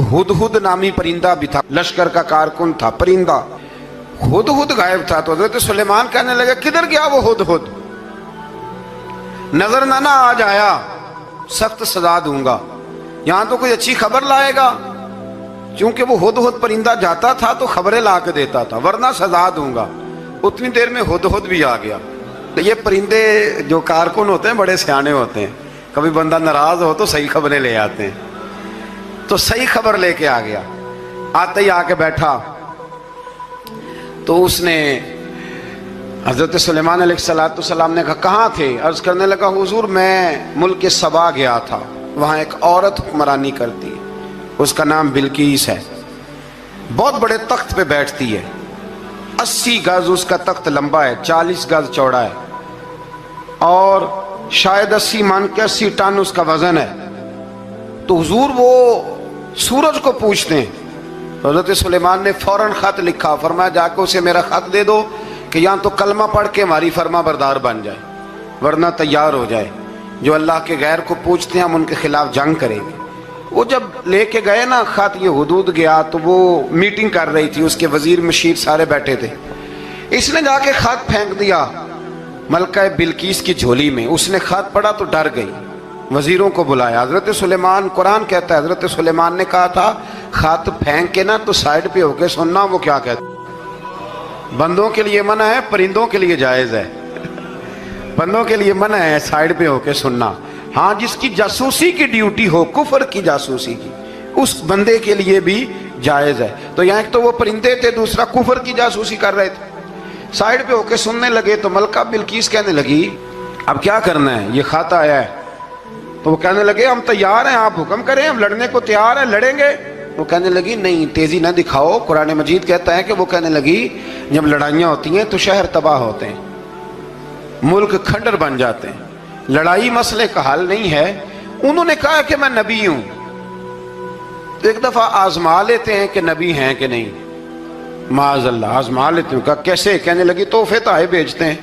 हुदहुद नामी परिंदा भी था, लश्कर का कारकुन था परिंदा। हुदहुद गायब था तो हजरत सुलेमान कहने लगे किधर गया वो हुदहुद, नजर ना आज आया, सख्त सजा दूंगा, यहां तो कोई अच्छी खबर लाएगा। क्योंकि वो हुदहुद परिंदा जाता था तो खबरें ला के देता था, वरना सजा दूंगा। उतनी देर में हुदहुद भी आ गया। तो ये परिंदे जो कारकुन होते हैं बड़े सियाने होते हैं, कभी बंदा नाराज हो तो सही खबरें ले आते हैं। तो सही खबर लेके आ गया, आते ही आके बैठा तो उसने हजरत सुलेमान अलैहिस्सलाम ने कहा कहाँ थे? अर्ज करने लगा हुजूर मैं मुल्क सबा गया था, वहाँ एक औरत हुक्मरानी करती है, उसका नाम बिल्कीस है, बहुत बड़े तख्त पे बैठती है, 80 गज उसका तख्त लंबा है, 40 गज चौड़ा है और शायद 80 मान के 80 टन उसका वजन है। तो हुजूर वो सूरज को पूछते हैं। हजरत सुलेमान ने फौरन खत लिखा, फरमाया जाके उसे मेरा खत दे दो कि यहाँ तो कलमा पढ़ के हमारी फर्मा बरदार बन जाए, वरना तैयार हो जाए, जो अल्लाह के गैर को पूछते हैं हम उनके खिलाफ जंग करेंगे। वो जब लेके गए ना खत, ये हुदूद गया तो वो मीटिंग कर रही थी, उसके वजीर मशीर सारे बैठे थे। इसने जाके खत फेंक दिया मलका बिल्कीस की झोली में। उसने खत पढ़ा तो डर गई, वजीरों को बुलाया। हजरत सुलेमान, कुरान कहता है हजरत सुलेमान ने कहा था खत फेंक के ना तो साइड पे होके सुनना वो क्या कहता। बंदों के लिए मना है, परिंदों के लिए जायज है। बंदों के लिए मना है साइड पे होके सुनना। हाँ, जिसकी जासूसी की ड्यूटी हो, कुफर की जासूसी की, उस बंदे के लिए भी जायज है। तो यहाँ एक तो वो परिंदे थे, दूसरा कुफर की जासूसी कर रहे थे। साइड पे होके सुनने लगे तो मलका बिल्कीस कहने लगी अब क्या करना है, ये खाता आया है। तो वो कहने लगे हम तैयार हैं, आप हुक्म करें, हम लड़ने को तैयार हैं, लड़ेंगे। वो कहने लगी नहीं, तेजी ना दिखाओ, कुरान मजीद कहता है कि वो कहने लगी जब लड़ाइयाँ होती हैं तो शहर तबाह होते हैं, मुल्क खंडर बन जाते हैं, लड़ाई मसले का हल नहीं है। उन्होंने कहा कि मैं नबी हूं, तो एक दफा आजमा लेते हैं कि नबी हैं कि नहीं, माज़अल्लाह आजमा लेते हैं। कहा कैसे? कहने लगी तोहफे ताहे भेजते हैं,